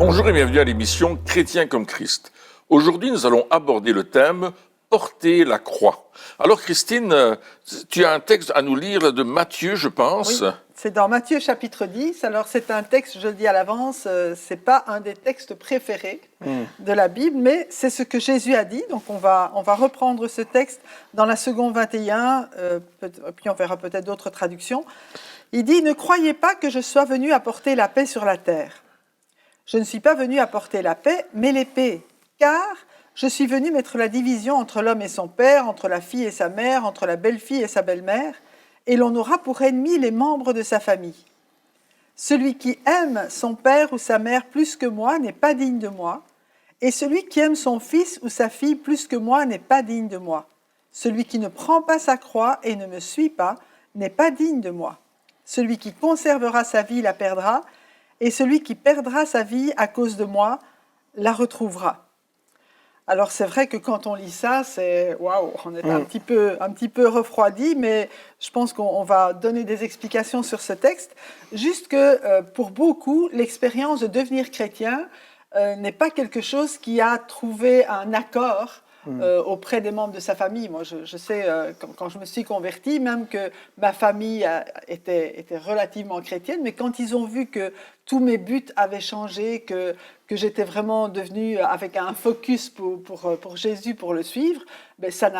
Bonjour et bienvenue à l'émission Chrétien comme Christ. Aujourd'hui, nous allons aborder le thème « Porter la croix ». Alors Christine, tu as un texte à nous lire de Matthieu, je pense. Oui, c'est dans Matthieu chapitre 10. Alors c'est un texte, je le dis à l'avance, c'est pas un des textes préférés de la Bible, mais c'est ce que Jésus a dit. Donc on va reprendre ce texte dans la seconde 21, puis on verra peut-être d'autres traductions. Il dit « Ne croyez pas que je sois venu apporter la paix sur la terre. Je ne suis pas venu apporter la paix, mais l'épée, car je suis venu mettre la division entre l'homme et son père, entre la fille et sa mère, entre la belle-fille et sa belle-mère, et l'on aura pour ennemis les membres de sa famille. Celui qui aime son père ou sa mère plus que moi n'est pas digne de moi, et celui qui aime son fils ou sa fille plus que moi n'est pas digne de moi. Celui qui ne prend pas sa croix et ne me suit pas n'est pas digne de moi. Celui qui conservera sa vie la perdra, et celui qui perdra sa vie à cause de moi la retrouvera. » Alors c'est vrai que quand on lit ça, c'est waouh, on est un petit peu refroidi, mais je pense qu'on va donner des explications sur ce texte. Juste que pour beaucoup, l'expérience de devenir chrétien n'est pas quelque chose qui a trouvé un accord auprès des membres de sa famille. Moi, je sais, quand je me suis convertie, même que ma famille était relativement chrétienne, mais quand ils ont vu que tous mes buts avaient changé, que j'étais vraiment devenue avec un focus pour Jésus, pour le suivre, ben ça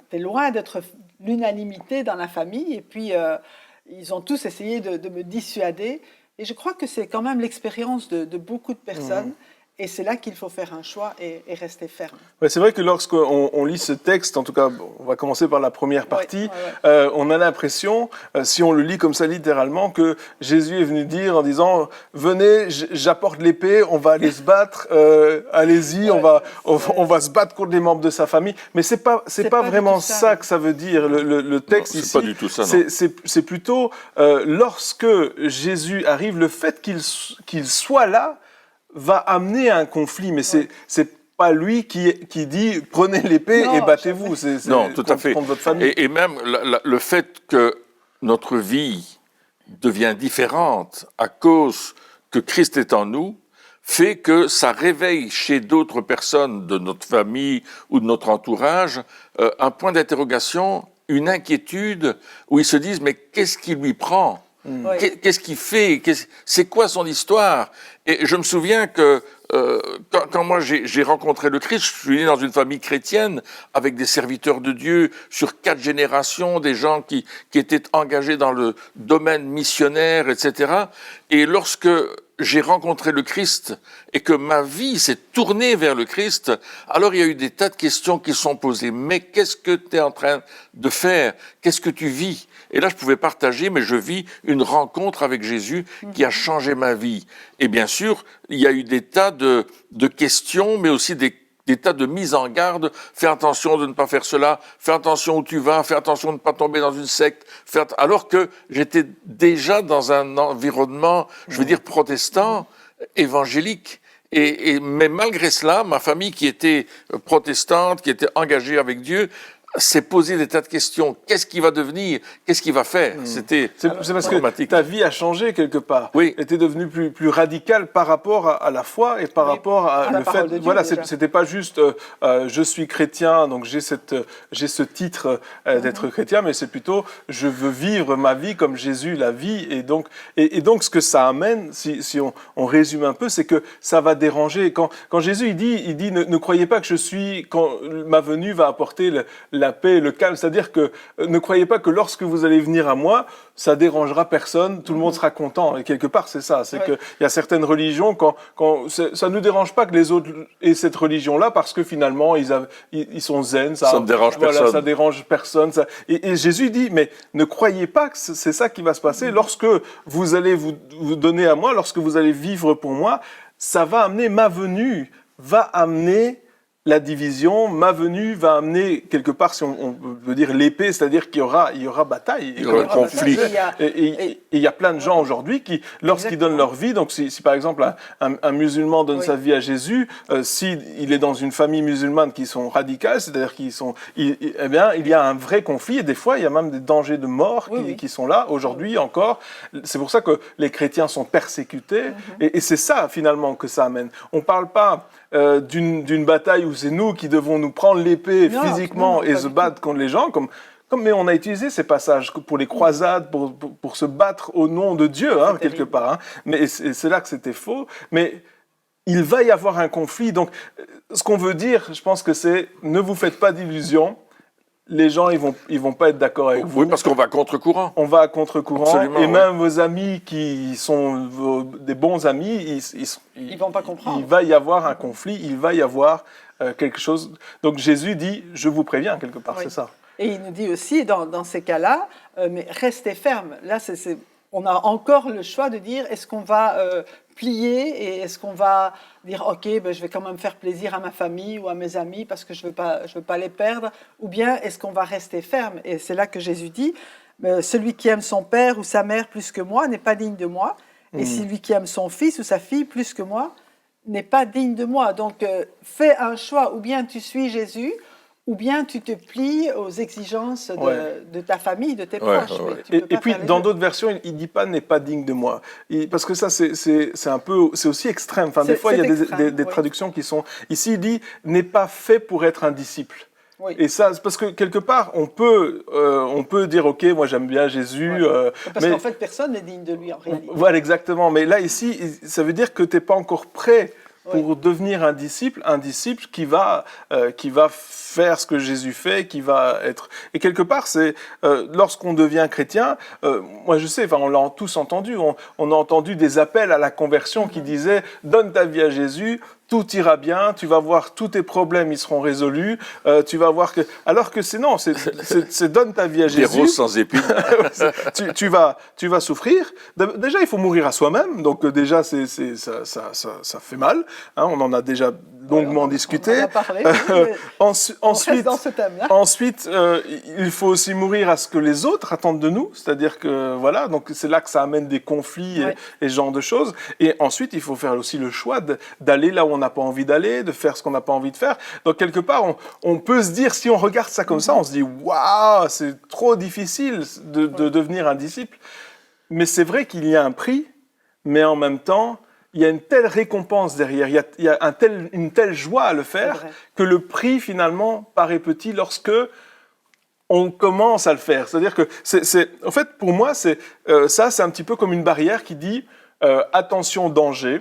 était loin d'être l'unanimité dans la famille. Et puis, ils ont tous essayé de me dissuader. Et je crois que c'est quand même l'expérience de beaucoup de personnes. Et c'est là qu'il faut faire un choix et rester ferme. Ouais, c'est vrai que lorsqu'on lit ce texte, en tout cas, on va commencer par la première partie, on a l'impression, si on le lit comme ça littéralement, que Jésus est venu dire en disant « Venez, j'apporte l'épée, on va aller se battre, allez-y, on va se battre contre les membres de sa famille. » Mais c'est pas vraiment ça que ça veut dire. Le texte non, ici, pas du tout ça, non. c'est plutôt lorsque Jésus arrive, le fait qu'il soit là, va amener à un conflit, mais c'est pas lui qui dit prenez l'épée et battez-vous. Non, tout à fait. Contre votre famille. Et même le fait que notre vie devient différente à cause que Christ est en nous, fait que ça réveille chez d'autres personnes de notre famille ou de notre entourage un point d'interrogation, une inquiétude, où ils se disent mais qu'est-ce qui lui prend ? Qu'est-ce qu'il fait? C'est quoi son histoire? Et je me souviens que quand moi j'ai rencontré le Christ, je suis né dans une famille chrétienne avec des serviteurs de Dieu sur 4 générations, des gens qui étaient engagés dans le domaine missionnaire, etc. Et lorsque j'ai rencontré le Christ et que ma vie s'est tournée vers le Christ, alors il y a eu des tas de questions qui sont posées. Mais qu'est-ce que tu es en train de faire? Qu'est-ce que tu vis? Et là, je pouvais partager, mais je vis une rencontre avec Jésus qui a changé ma vie. Et bien sûr, il y a eu des tas de questions, mais aussi des tas de mises en garde. Fais attention de ne pas faire cela, fais attention où tu vas, fais attention de ne pas tomber dans une secte. Alors que j'étais déjà dans un environnement, je veux dire, protestant, évangélique. Mais malgré cela, ma famille qui était protestante, qui était engagée avec Dieu, s'est posé des tas de questions. Qu'est-ce qu'il va devenir? Qu'est-ce qu'il va faire? C'est parce que ta vie a changé quelque part. Oui. Elle était devenue plus radicale par rapport à la foi et par rapport à le fait. Voilà, c'était pas juste je suis chrétien, donc j'ai ce titre d'être chrétien, mais c'est plutôt je veux vivre ma vie comme Jésus la vit. Et donc ce que ça amène, si on résume un peu, c'est que ça va déranger. Quand Jésus il dit ne croyez pas que je suis quand ma venue va apporter la paix et le calme, c'est-à-dire que ne croyez pas que lorsque vous allez venir à moi, ça dérangera personne, tout le monde sera content. Et quelque part, c'est ça. C'est qu'il y a certaines religions, ça ne dérange pas que les autres aient cette religion-là, parce que finalement, ils sont zen. Ça ne dérange personne. Ça dérange personne. Et Jésus dit, mais ne croyez pas que c'est ça qui va se passer. Lorsque vous allez vous donner à moi, lorsque vous allez vivre pour moi, ça va amener ma venue, va amener la division, ma venue va amener quelque part, si on peut dire l'épée, c'est-à-dire qu'il y aura bataille, il y aura conflit. Et il y a plein de gens aujourd'hui qui, lorsqu'ils donnent leur vie, donc si par exemple un musulman donne sa vie à Jésus, s'il est dans une famille musulmane qui sont radicales, c'est-à-dire eh bien, il y a un vrai conflit et des fois il y a même des dangers de mort qui sont là aujourd'hui encore. C'est pour ça que les chrétiens sont persécutés et c'est ça finalement que ça amène. On parle pas d'une bataille où c'est nous qui devons nous prendre l'épée physiquement et se battre contre les gens, mais on a utilisé ces passages pour les croisades, pour se battre au nom de Dieu, quelque part. Hein. Mais c'est là que c'était faux. Mais il va y avoir un conflit. Donc, ce qu'on veut dire, je pense que c'est ne vous faites pas d'illusions. Les gens, ils vont pas être d'accord avec vous. Oui, parce qu'on va à contre-courant. On va à contre-courant. Absolument, et même vos amis qui sont des bons amis, ils vont pas comprendre. Il va y avoir un conflit, il va y avoir quelque chose. Donc Jésus dit, je vous préviens quelque part, c'est ça. Et il nous dit aussi, dans ces cas-là, mais restez fermes. Là, on a encore le choix de dire, est-ce qu'on va plier et est-ce qu'on va dire, ok, je vais quand même faire plaisir à ma famille ou à mes amis parce que je veux pas les perdre, ou bien est-ce qu'on va rester ferme? Et c'est là que Jésus dit, celui qui aime son père ou sa mère plus que moi n'est pas digne de moi, et celui qui aime son fils ou sa fille plus que moi n'est pas digne de moi. Donc, fais un choix, ou bien tu suis Jésus, ou bien tu te plies aux exigences de ta famille, de tes proches. Et puis, dans d'autres versions, il ne dit pas « n'est pas digne de moi ». Parce que ça, c'est aussi extrême. Enfin, des fois, il y a des traductions qui sont... Ici, il dit « n'est pas fait pour être un disciple ». Oui. Et ça, parce que quelque part, on peut dire, ok, moi j'aime bien Jésus. Parce qu'en fait, personne n'est digne de lui en réalité. Voilà, exactement. Mais là, ici, ça veut dire que tu n'es pas encore prêt pour devenir un disciple qui va faire ce que Jésus fait, qui va être... Et quelque part, c'est lorsqu'on devient chrétien, moi je sais, enfin on l'a tous entendu, on a entendu des appels à la conversion qui disaient « donne ta vie à Jésus ». Tout ira bien, tu vas voir, tous tes problèmes, ils seront résolus, tu vas voir que... Alors que c'est non, c'est donne ta vie à Jésus. Des roses sans épines. tu vas souffrir. Déjà, il faut mourir à soi-même, donc déjà, ça fait mal. Hein, on en a déjà longuement discuté. On en a parlé. Ensuite, dans ce thème-là. Ensuite, il faut aussi mourir à ce que les autres attendent de nous, c'est-à-dire que, voilà, donc c'est là que ça amène des conflits et ce genre de choses. Et ensuite, il faut faire aussi le choix d'aller là où on n'a pas envie d'aller, de faire ce qu'on n'a pas envie de faire. Donc, quelque part, on peut se dire, si on regarde ça comme ça, on se dit, waouh, c'est trop difficile de devenir un disciple. Mais c'est vrai qu'il y a un prix, mais en même temps, il y a une telle récompense derrière, il y a une telle joie à le faire, que le prix, finalement, paraît petit lorsque on commence à le faire. C'est-à-dire que, en fait, pour moi, c'est un petit peu comme une barrière qui dit attention, danger.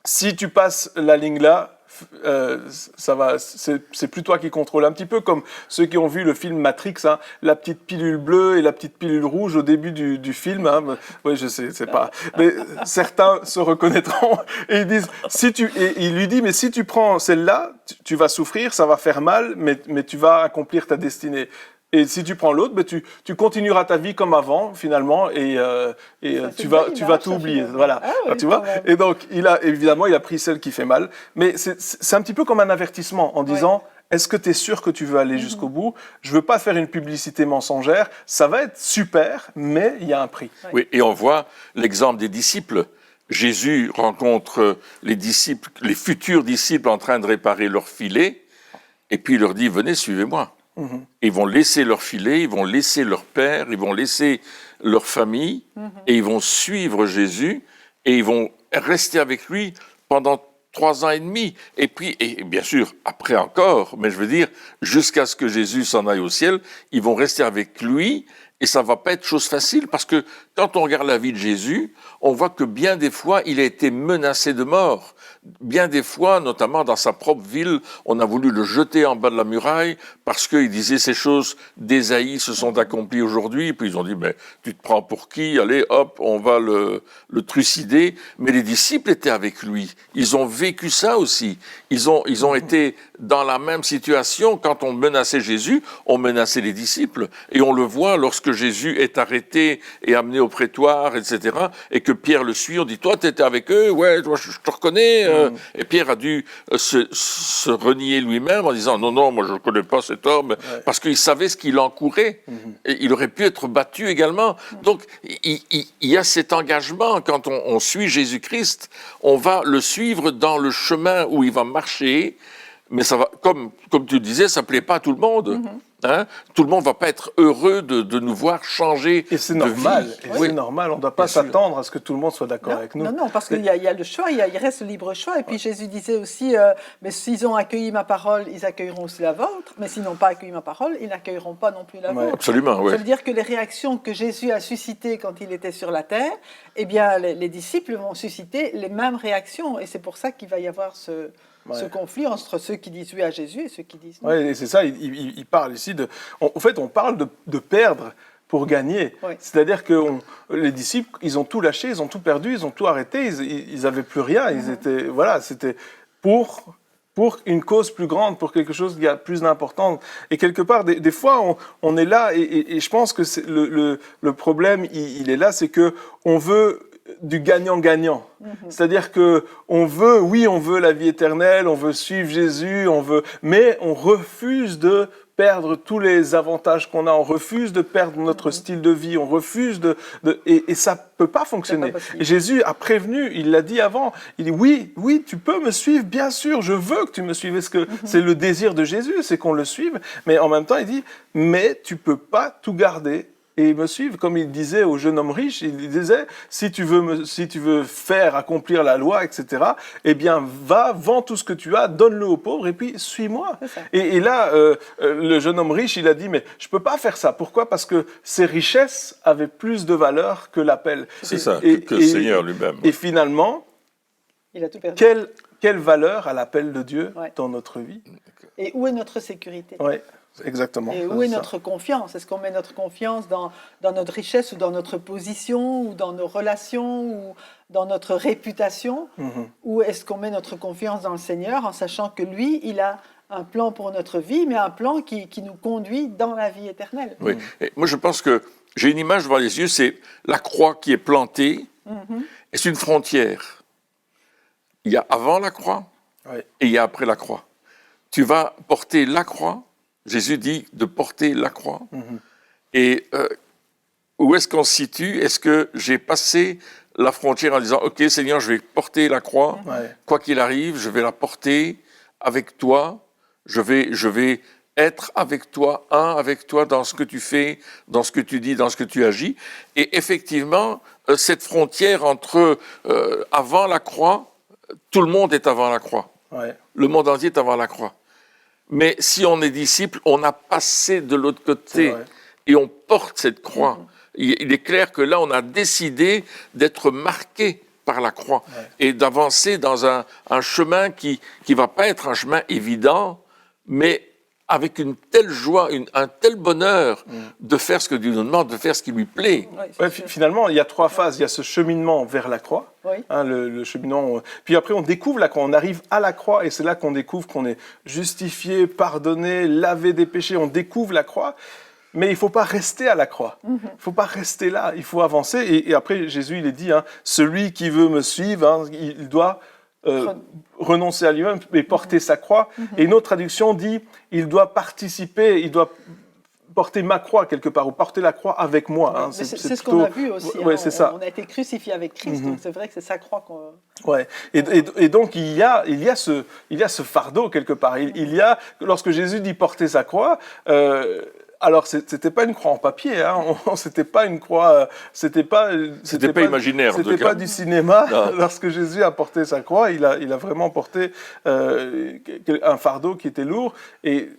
Si tu passes la ligne là, ça va, c'est plus toi qui contrôle. Un petit peu comme ceux qui ont vu le film Matrix, hein, la petite pilule bleue et la petite pilule rouge au début du film. Hein. Oui, je sais, c'est pas. Mais certains se reconnaîtront et ils disent, et il lui dit, mais si tu prends celle-là, tu vas souffrir, ça va faire mal, mais tu vas accomplir ta destinée. Et si tu prends l'autre, tu continueras ta vie comme avant, finalement, et tu vas tout oublier. Voilà. Ah oui, tu vois. Et donc, il a pris celle qui fait mal. Mais c'est un petit peu comme un avertissement en disant, est-ce que tu es sûr que tu veux aller jusqu'au bout? Je veux pas faire une publicité mensongère. Ça va être super, mais il y a un prix. Oui, et on voit l'exemple des disciples. Jésus rencontre les disciples, les futurs disciples en train de réparer leur filet, et puis il leur dit, venez, suivez-moi. Ils vont laisser leur filet, ils vont laisser leur père, ils vont laisser leur famille, et ils vont suivre Jésus, et ils vont rester avec lui pendant 3 ans et demi. Et puis, et bien sûr, après encore, mais je veux dire, jusqu'à ce que Jésus s'en aille au ciel, ils vont rester avec lui, et ça va pas être chose facile, parce que quand on regarde la vie de Jésus, on voit que bien des fois, il a été menacé de mort. Bien des fois, notamment dans sa propre ville, on a voulu le jeter en bas de la muraille parce qu'il disait ces choses d'Ésaïe se sont accomplies aujourd'hui. Et puis ils ont dit, mais tu te prends pour qui? Allez, hop, on va le trucider. Mais les disciples étaient avec lui. Ils ont vécu ça aussi. Ils ont été dans la même situation. Quand on menaçait Jésus, on menaçait les disciples. Et on le voit lorsque que Jésus est arrêté et amené au prétoire, etc., et que Pierre le suit, on dit, toi, tu étais avec eux, ouais, toi, je te reconnais. Et Pierre a dû se renier lui-même en disant, non, moi, je ne connais pas cet homme, parce qu'il savait ce qu'il encourait. Et il aurait pu être battu également. Donc, il y a cet engagement, quand on suit Jésus-Christ, on va le suivre dans le chemin où il va marcher, mais ça va, comme tu disais, ça ne plaît pas à tout le monde. Hein? Tout le monde ne va pas être heureux de nous voir changer et c'est de normal, vie. Et c'est normal, on ne doit pas s'attendre à ce que tout le monde soit d'accord avec nous. Non, parce qu'il y a le choix, il reste le libre choix. Et puis Jésus disait aussi, mais s'ils ont accueilli ma parole, ils accueilleront aussi la vôtre. Mais s'ils n'ont pas accueilli ma parole, ils n'accueilleront pas non plus la vôtre. Absolument, oui. Ça veut dire que les réactions que Jésus a suscitées quand il était sur la terre, eh bien, les disciples vont susciter les mêmes réactions. Et c'est pour ça qu'il va y avoir ce conflit entre ceux qui disent oui à Jésus et ceux qui disent non. Oui, c'est ça, il parle ici de... En fait, on parle de perdre pour gagner. Oui. C'est-à-dire que les disciples, ils ont tout lâché, ils ont tout perdu, ils ont tout arrêté, ils n'avaient plus rien. Ils étaient, voilà, c'était pour une cause plus grande, pour quelque chose qui a plus d'importance. Et quelque part, des fois, on est là, et je pense que le problème, il est là, c'est qu'on veut du gagnant-gagnant. C'est-à-dire que on veut la vie éternelle, on veut suivre Jésus, mais on refuse de perdre tous les avantages qu'on a, on refuse de perdre notre style de vie, on refuse et ça peut pas fonctionner. Et Jésus a prévenu, il l'a dit avant, il dit oui, tu peux me suivre, bien sûr, je veux que tu me suives. Est-ce que c'est le désir de Jésus, c'est qu'on le suive, mais en même temps, il dit, mais tu peux pas tout garder et me suivre, comme il disait au jeune homme riche, il disait, si tu veux faire accomplir la loi, etc., eh bien, va, vends tout ce que tu as, donne-le aux pauvres, et puis suis-moi. Et là, le jeune homme riche, il a dit, mais je ne peux pas faire ça. Pourquoi ? Parce que ses richesses avaient plus de valeur que l'appel. C'est ça, que le Seigneur lui-même. Et finalement, il a tout perdu. Quelle valeur a l'appel de Dieu dans notre vie ? Et où est notre sécurité ? Exactement. Et où est notre confiance ? Est-ce qu'on met notre confiance dans notre richesse ou dans notre position ou dans nos relations ou dans notre réputation ? Ou est-ce qu'on met notre confiance dans le Seigneur en sachant que lui, il a un plan pour notre vie, mais un plan qui nous conduit dans la vie éternelle ? Oui. Et moi, je pense que j'ai une image devant les yeux, c'est la croix qui est plantée et c'est une frontière. Il y a avant la croix et il y a après la croix. Tu vas porter la croix. Jésus dit de porter la croix. Et où est-ce qu'on se situe ? Est-ce que j'ai passé la frontière en disant « Ok, Seigneur, je vais porter la croix, quoi qu'il arrive, je vais la porter avec toi, je vais être avec toi, avec toi dans ce que tu fais, dans ce que tu dis, dans ce que tu agis. » Et effectivement, cette frontière entre avant la croix, tout le monde est avant la croix. Le monde entier est avant la croix. Mais si on est disciple, on a passé de l'autre côté et on porte cette croix. Il est clair que là, on a décidé d'être marqué par la croix et d'avancer dans un chemin qui ne va pas être un chemin évident, mais avec une telle joie, un tel bonheur de faire ce que Dieu nous demande, de faire ce qui lui plaît. Finalement, il y a 3 phases. Il y a ce cheminement vers la croix, le cheminement. Puis après, on découvre la croix. On arrive à la croix et c'est là qu'on découvre qu'on est justifié, pardonné, lavé des péchés. On découvre la croix. Mais il ne faut pas rester à la croix. Il ne faut pas rester là. Il faut avancer. Et après, Jésus, il est dit, celui qui veut me suivre, il doit renoncer à lui-même et porter sa croix. Et une autre traduction dit, il doit participer, il doit porter ma croix quelque part, ou porter la croix avec moi. C'est ce qu'on a vu aussi. C'est ça. On a été crucifié avec Christ, donc c'est vrai que c'est sa croix qu'on... Et donc il y a ce fardeau quelque part. Il y a, lorsque Jésus dit porter sa croix, alors c'était pas une croix en papier, c'était pas une croix, c'était pas imaginaire. C'était pas du cinéma. Non. Lorsque Jésus a porté sa croix, il a vraiment porté un fardeau qui était lourd et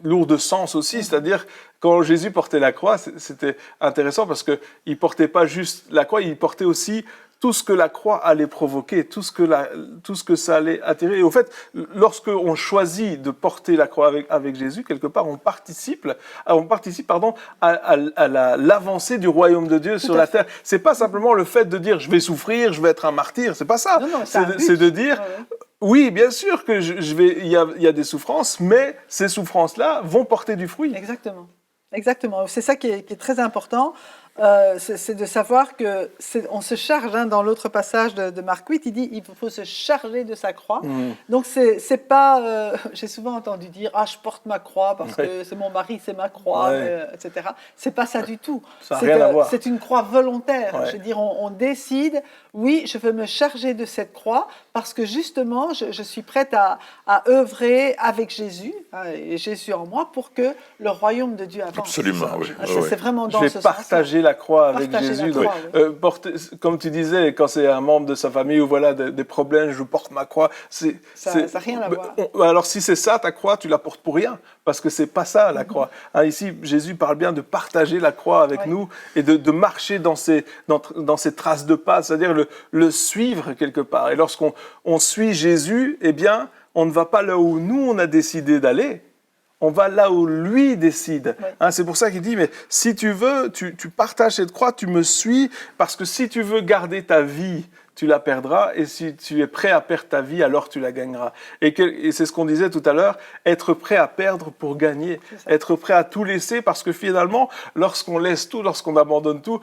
lourd de sens aussi, c'est-à-dire quand Jésus portait la croix, c'était intéressant parce que il portait pas juste la croix, il portait aussi tout ce que la croix allait provoquer, tout ce que ça allait attirer. Et au fait, lorsque on choisit de porter la croix avec Jésus, quelque part, on participe à l'avancée du royaume de Dieu sur la terre. C'est pas simplement le fait de dire je vais souffrir, je vais être un martyr, c'est pas ça. Non, c'est de dire oui, bien sûr que il y a des souffrances, mais ces souffrances-là vont porter du fruit. Exactement. Exactement. C'est ça qui est très important. C'est de savoir que on se charge, dans l'autre passage de Marc 8, il dit il faut se charger de sa croix. Donc c'est pas, j'ai souvent entendu dire je porte ma croix parce que c'est mon mari, c'est ma croix, etc. C'est pas ça du tout. Ça n'a rien à voir. C'est une croix volontaire. Je veux dire, on décide, oui, je veux me charger de cette croix parce que justement, je suis prête à œuvrer avec Jésus et Jésus en moi pour que le royaume de Dieu avance. Absolument, oui. C'est vraiment dans ce sens. Je vais partager la croix avec Jésus. Porter, comme tu disais, quand c'est un membre de sa famille ou voilà des problèmes, je porte ma croix. Ça n'a rien à voir. Alors si c'est ça ta croix, tu la portes pour rien, parce que c'est pas ça la croix. Ici, Jésus parle bien de partager la croix avec nous et de marcher dans ces traces de pas, c'est-à-dire le suivre quelque part. Et lorsqu'on suit Jésus, eh bien, on ne va pas là où nous on a décidé d'aller. On va là où lui décide. C'est pour ça qu'il dit, mais si tu veux, tu partages cette croix, tu me suis, parce que si tu veux garder ta vie, tu la perdras, et si tu es prêt à perdre ta vie, alors tu la gagneras. Et c'est ce qu'on disait tout à l'heure, être prêt à perdre pour gagner, être prêt à tout laisser, parce que finalement, lorsqu'on laisse tout, lorsqu'on abandonne tout,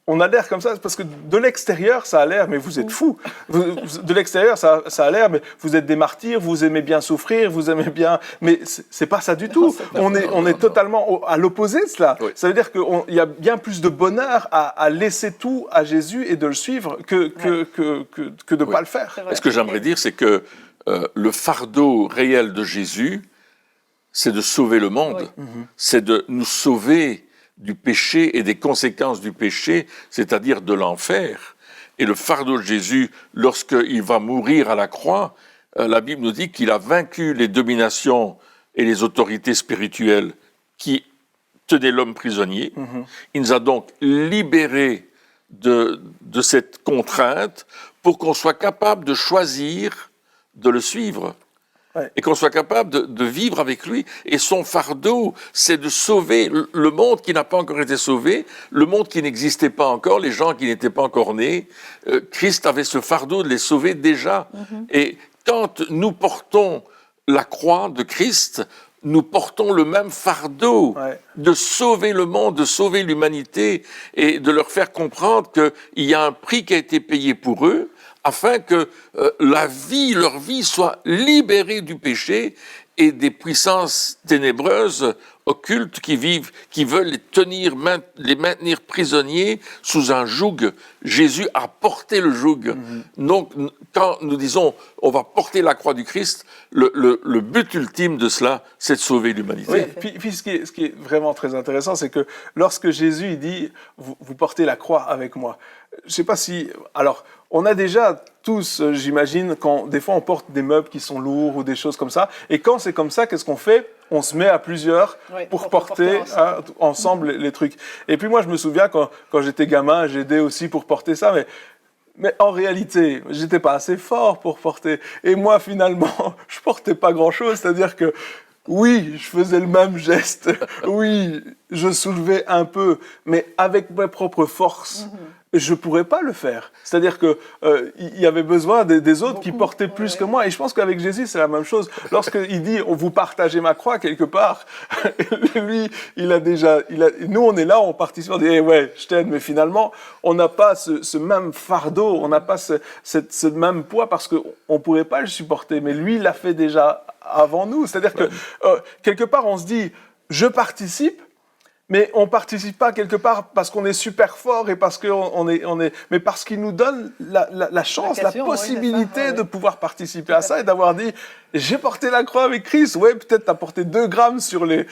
on a l'air comme ça, parce que de l'extérieur, ça a l'air, mais vous êtes fous. De l'extérieur, ça a l'air, mais vous êtes des martyrs, vous aimez bien souffrir, vous aimez bien... Mais c'est pas ça du tout. On est totalement à l'opposé de cela. Oui. Ça veut dire qu'il y a bien plus de bonheur à laisser tout à Jésus et de le suivre que de ne pas le faire. Ce que j'aimerais dire, c'est que le fardeau réel de Jésus, c'est de sauver le monde. C'est de nous sauver du péché et des conséquences du péché, c'est-à-dire de l'enfer. Et le fardeau de Jésus, lorsqu'il va mourir à la croix, la Bible nous dit qu'il a vaincu les dominations et les autorités spirituelles qui tenaient l'homme prisonnier. Il nous a donc libérés de cette contrainte pour qu'on soit capable de choisir de le suivre. Et qu'on soit capable de vivre avec lui. Et son fardeau, c'est de sauver le monde qui n'a pas encore été sauvé, le monde qui n'existait pas encore, les gens qui n'étaient pas encore nés. Christ avait ce fardeau de les sauver déjà. Et quand nous portons la croix de Christ, nous portons le même fardeau de sauver le monde, de sauver l'humanité et de leur faire comprendre qu'il y a un prix qui a été payé pour eux, afin que leur vie soit libérée du péché et des puissances ténébreuses, occultes, qui veulent les maintenir prisonniers sous un joug. Jésus a porté le joug. Donc, quand nous disons on va porter la croix du Christ, le but ultime de cela, c'est de sauver l'humanité. Oui, puis ce qui est vraiment très intéressant, c'est que lorsque Jésus il dit vous portez la croix avec moi, je ne sais pas si... Alors, on a déjà tous, j'imagine, quand des fois on porte des meubles qui sont lourds ou des choses comme ça, et quand c'est comme ça, qu'est-ce qu'on fait ? On se met à plusieurs pour porter ensemble les trucs. Et puis moi, je me souviens, quand j'étais gamin, j'aidais aussi pour porter ça, mais en réalité, j'étais pas assez fort pour porter. Et moi, finalement, je portais pas grand-chose, c'est-à-dire que oui, je faisais le même geste, oui, je soulevais un peu, mais avec mes propres forces, je ne pourrais pas le faire. C'est-à-dire qu'il y avait besoin des autres qui portaient plus que moi. Et je pense qu'avec Jésus, c'est la même chose. Lorsqu'il dit « vous partagez ma croix » quelque part, lui, nous, on est là, on participe, on dit hey, « ouais, je t'aide », mais finalement, on n'a pas ce même fardeau, on n'a pas ce même poids parce qu'on ne pourrait pas le supporter. Mais lui, il l'a fait déjà avant nous. C'est-à-dire que quelque part, on se dit « je participe », mais on ne participe pas quelque part parce qu'on est super fort et parce qu'on est, mais parce qu'il nous donne la chance, la possibilité de pouvoir participer à ça et d'avoir dit j'ai porté la croix avec Christ. Ouais, peut-être tu as porté 2 grammes sur les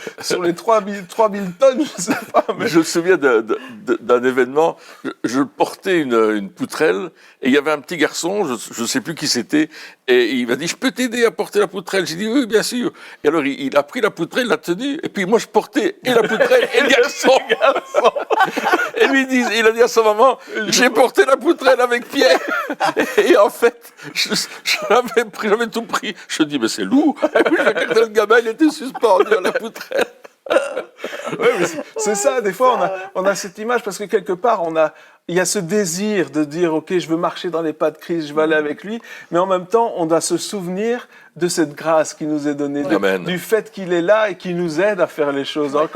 3000 tonnes, je ne sais pas. Mais... Je me souviens d'un événement, je portais une poutrelle et il y avait un petit garçon, je ne sais plus qui c'était, et il m'a dit je peux t'aider à porter la poutrelle. J'ai dit oui, bien sûr. Et alors il a pris la poutrelle, l'a tenue, et puis moi je portais et la poutrelle et le garçon. Et lui il a dit à sa maman j'ai porté la poutrelle avec Pierre. Et en fait, j'avais tout pris. Je dis mais c'est lourd. Et puis j'ai regardé le gamin, il était suspendu à la poutrelle. Oui, mais c'est ça, des fois on a cette image parce que quelque part il y a ce désir de dire, OK, je veux marcher dans les pas de Christ, je veux aller avec lui, mais en même temps, on doit se souvenir de cette grâce qui nous est donnée, du fait qu'il est là et qu'il nous aide à faire les choses. Hein,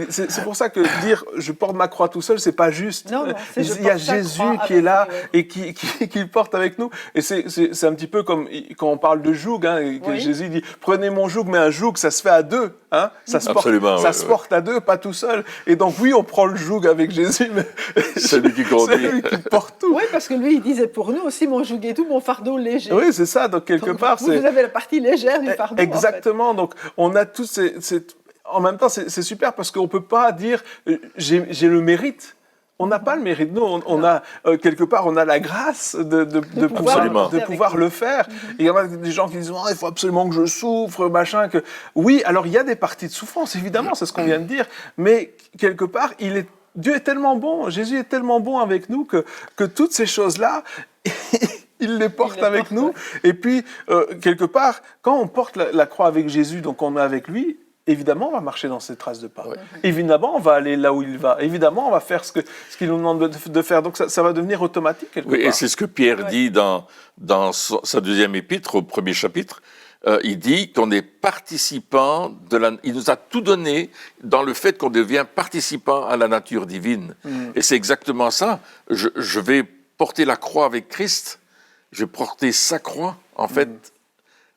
c'est pour ça que dire « je porte ma croix tout seul », c'est pas juste. Non, il y a Jésus qui est là et qui porte avec nous. Et c'est un petit peu comme quand on parle de joug, hein, que Jésus dit « prenez mon joug », mais un joug, ça se fait à deux. Hein, ça se porte à deux, pas tout seul. Et donc oui, on prend le joug avec Jésus, mais c'est lui qui conduit. C'est lui qui porte tout. Oui, parce que lui, il disait pour nous aussi, mon joug est doux, mon fardeau léger. Oui, c'est ça. Donc quelque part, vous avez la partie légère du fardeau. Exactement. En fait. Donc on a tous en même temps, c'est super parce qu'on peut pas dire j'ai le mérite. On n'a pas le mérite. Nous, on a quelque part, on a la grâce de pouvoir le faire. Et il y en a des gens qui disent il faut absolument que je souffre, machin. Oui, alors il y a des parties de souffrance, évidemment, c'est ce qu'on vient de dire. Mais quelque part, Dieu est tellement bon, Jésus est tellement bon avec nous que toutes ces choses-là, il les porte avec nous. Et puis, quelque part, quand on porte la croix avec Jésus, donc on est avec lui, évidemment, on va marcher dans ses traces de pas. Ouais. Évidemment, on va aller là où il va. Évidemment, on va faire ce qu'il nous demande de faire. Donc, ça va devenir automatique quelque part. Et c'est ce que Pierre dit dans sa deuxième épître, au premier chapitre. Il dit qu'on est participant il nous a tout donné dans le fait qu'on devient participant à la nature divine. Et c'est exactement ça. Je vais porter la croix avec Christ. Je vais porter sa croix, en fait.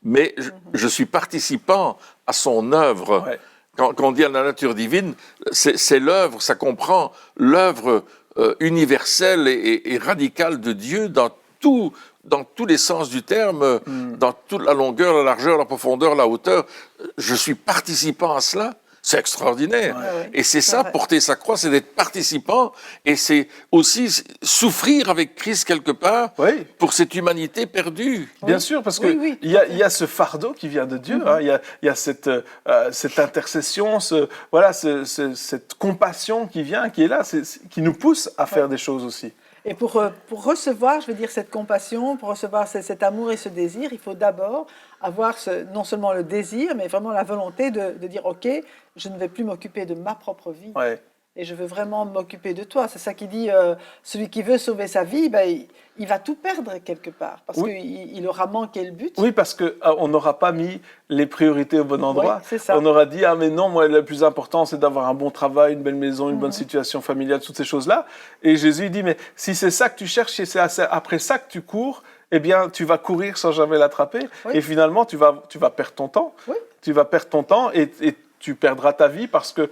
Mais je suis participant à son œuvre. Ouais. Quand on dit à la nature divine, c'est l'œuvre, ça comprend l'œuvre universelle et radicale de Dieu dans tous les sens du terme, dans toute la longueur, la largeur, la profondeur, la hauteur. Je suis participant à cela. C'est extraordinaire. Ouais. Et c'est ça, porter sa croix, c'est d'être participant. Et c'est aussi souffrir avec Christ quelque part pour cette humanité perdue. Bien sûr, parce qu'il y a ce fardeau qui vient de Dieu. Hein, il y a cette intercession, cette compassion qui vient, qui est là, qui nous pousse à faire des choses aussi. Et pour recevoir, je veux dire, cette compassion, pour recevoir cet amour et ce désir, il faut d'abord avoir non seulement le désir, mais vraiment la volonté de dire « Ok, je ne vais plus m'occuper de ma propre vie, et je veux vraiment m'occuper de toi ». C'est ça qui dit celui qui veut sauver sa vie, il va tout perdre quelque part, parce qu'il aura manqué le but. Oui, parce qu'on n'aura pas mis les priorités au bon endroit. On aura dit « Ah mais non, moi le plus important c'est d'avoir un bon travail, une belle maison, une bonne situation familiale, toutes ces choses-là ». Et Jésus dit « Mais si c'est ça que tu cherches, si c'est après ça que tu cours, eh bien, tu vas courir sans jamais l'attraper. Et finalement, tu vas perdre ton temps. Tu vas perdre ton temps et tu perdras ta vie parce que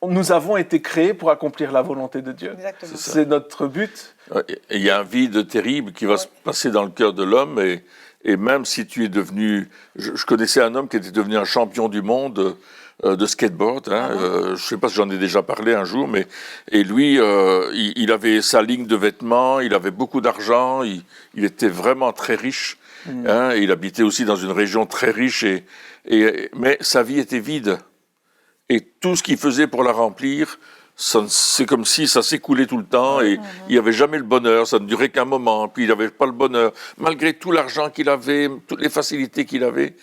nous avons été créés pour accomplir la volonté de Dieu. C'est notre but. Il y a un vide terrible qui va se passer dans le cœur de l'homme. Et même si tu es devenu... Je connaissais un homme qui était devenu un champion du monde de skateboard. Hein, je ne sais pas si j'en ai déjà parlé un jour, et lui, il avait sa ligne de vêtements, il avait beaucoup d'argent, il était vraiment très riche. Hein, il habitait aussi dans une région très riche, mais sa vie était vide. Et tout ce qu'il faisait pour la remplir, c'est comme si ça s'écoulait tout le temps et il n'y avait jamais le bonheur, ça ne durait qu'un moment, puis il n'avait pas le bonheur, malgré tout l'argent qu'il avait, toutes les facilités qu'il avait.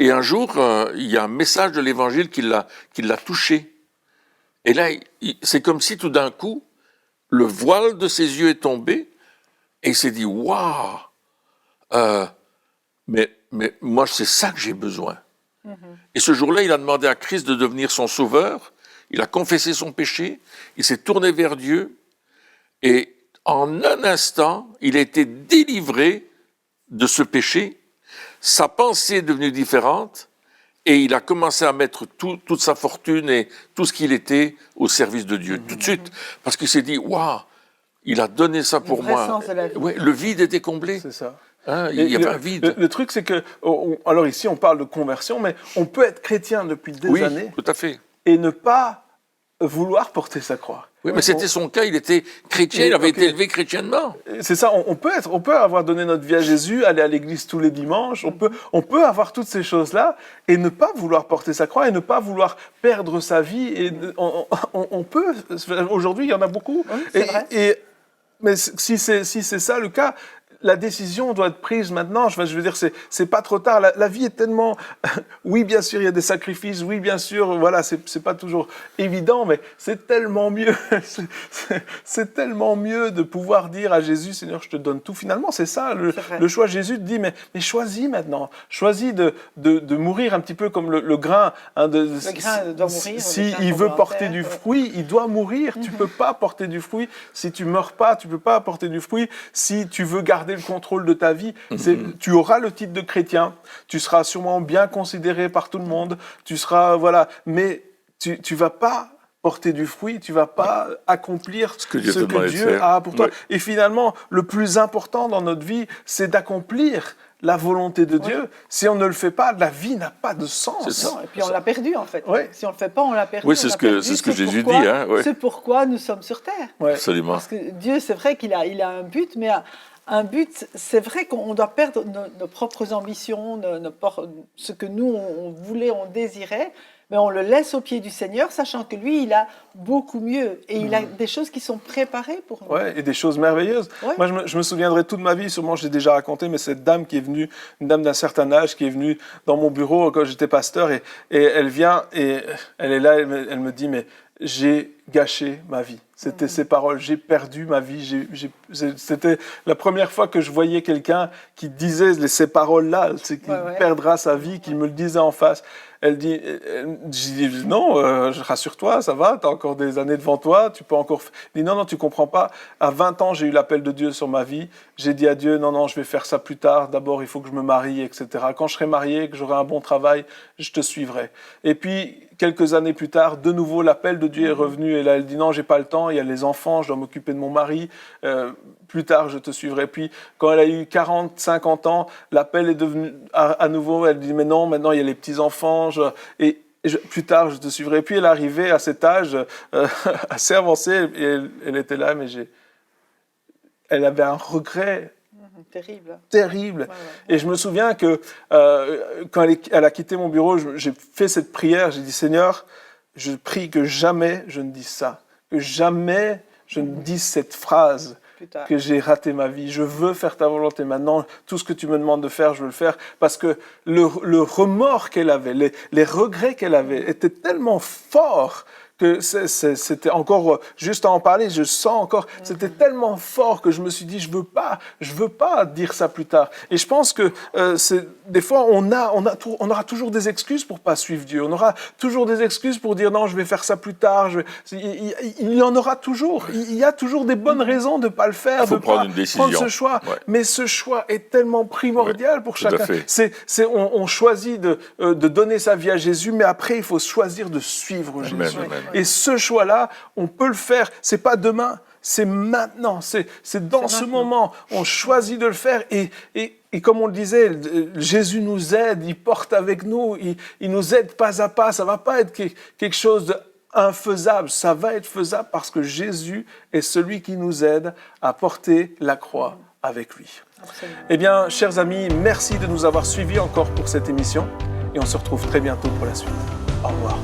Et un jour, il y a un message de l'Évangile qui l'a touché. Et là, c'est comme si tout d'un coup, le voile de ses yeux est tombé et il s'est dit « Waouh, mais moi, c'est ça que j'ai besoin. » Et ce jour-là, il a demandé à Christ de devenir son sauveur. Il a confessé son péché, il s'est tourné vers Dieu, et en un instant, il a été délivré de ce péché. Sa pensée est devenue différente, et il a commencé à mettre toute sa fortune et tout ce qu'il était au service de Dieu, tout de suite, parce qu'il s'est dit, waouh, il a donné ça pour moi. Sens de la vie. Ouais, le vide était comblé. C'est ça. Hein, il y avait un vide. Le truc, c'est que, alors ici, on parle de conversion, mais on peut être chrétien depuis des années. Tout à fait. Et ne pas vouloir porter sa croix. Oui, mais c'était son cas, il était chrétien, il avait été élevé chrétiennement. C'est ça, on peut avoir donné notre vie à Jésus, aller à l'église tous les dimanches, on peut avoir toutes ces choses-là et ne pas vouloir porter sa croix et ne pas vouloir perdre sa vie. Et on peut, aujourd'hui, il y en a beaucoup. Oui, c'est vrai. Mais si c'est ça le cas, la décision doit être prise maintenant. Je veux dire, c'est pas trop tard. La vie est tellement... Oui, bien sûr, il y a des sacrifices. Oui, bien sûr, voilà, c'est pas toujours évident, mais c'est tellement mieux. C'est tellement mieux de pouvoir dire à Jésus, Seigneur, je te donne tout. Finalement, c'est ça, le choix. Jésus te dit, mais choisis maintenant. Choisis de mourir un petit peu comme le grain. Hein, le grain doit mourir. S'il veut porter du fruit, il doit mourir. Tu peux pas porter du fruit si tu meurs pas. Tu peux pas apporter du fruit si tu veux garder le contrôle de ta vie. Tu auras le titre de chrétien, tu seras sûrement bien considéré par tout le monde, tu seras, voilà, mais tu vas pas porter du fruit, tu vas pas accomplir ce que Dieu a pour toi. Ouais. Et finalement, le plus important dans notre vie, c'est d'accomplir la volonté de Dieu. Si on ne le fait pas, la vie n'a pas de sens. Non, et puis on l'a perdu en fait. Ouais. Si on ne le fait pas, on l'a perdu. Oui, c'est ce que Jésus dit. Hein, ouais. C'est pourquoi nous sommes sur terre. Ouais. Absolument. Parce que Dieu, c'est vrai qu'il a un but, mais un but, c'est vrai qu'on doit perdre nos propres ambitions, ce que nous, on voulait, on désirait, mais on le laisse au pied du Seigneur, sachant que lui, il a beaucoup mieux. Et il a des choses qui sont préparées pour nous. Oui, et des choses merveilleuses. Ouais. Moi, je me souviendrai toute ma vie, sûrement je l'ai déjà raconté, mais cette dame qui est venue, une dame d'un certain âge, qui est venue dans mon bureau quand j'étais pasteur, et elle vient, et elle est là, elle me dit, mais j'ai gâché ma vie. C'était ces paroles, j'ai perdu ma vie. C'était la première fois que je voyais quelqu'un qui disait ces paroles-là, qu'il perdra sa vie, qui me le disait en face. Elle dit, j'ai dit non, rassure-toi, ça va, tu as encore des années devant toi, tu peux encore... Elle dit non, tu comprends pas, à 20 ans, j'ai eu l'appel de Dieu sur ma vie, j'ai dit à Dieu, non, je vais faire ça plus tard, d'abord il faut que je me marie, etc. Quand je serai marié, que j'aurai un bon travail, je te suivrai. Et puis, quelques années plus tard, de nouveau, l'appel de Dieu est revenu, et là, elle dit non, j'ai pas le temps, il y a les enfants, je dois m'occuper de mon mari, plus tard, je te suivrai. Puis, quand elle a eu 40, 50 ans, l'appel est devenu à nouveau, elle dit, mais non, maintenant, il y a les petits-enfants, plus tard, je te suivrai. Puis, elle est arrivée à cet âge assez avancé, et elle était là, mais elle avait un regret terrible. Ouais. Et je me souviens que quand elle a quitté mon bureau, j'ai fait cette prière, j'ai dit, Seigneur, je prie que jamais je ne dise ça, que jamais je ne dise cette phrase, que j'ai raté ma vie. Je veux faire ta volonté maintenant. Tout ce que tu me demandes de faire, je veux le faire. Parce que le remords qu'elle avait, les regrets qu'elle avait étaient tellement forts que c'était encore, juste à en parler, je sens encore, c'était tellement fort que je me suis dit, je veux pas dire ça plus tard. Et je pense que des fois, on aura toujours des excuses pour pas suivre Dieu. On aura toujours des excuses pour dire non, je vais faire ça plus tard. Il y en aura toujours. Il y a toujours des bonnes raisons de pas le faire, de pas prendre ce choix. Ouais. Mais ce choix est tellement primordial pour chacun. On choisit de donner sa vie à Jésus, mais après, il faut choisir de suivre Jésus. Et ce choix-là, on peut le faire. C'est pas demain, c'est maintenant. C'est dans ce moment. On choisit de le faire. Et comme on le disait, Jésus nous aide, il porte avec nous, il nous aide pas à pas. Ça va pas être quelque chose d'infaisable. Ça va être faisable parce que Jésus est celui qui nous aide à porter la croix avec lui. Absolument. Eh bien, chers amis, merci de nous avoir suivis encore pour cette émission. Et on se retrouve très bientôt pour la suite. Au revoir.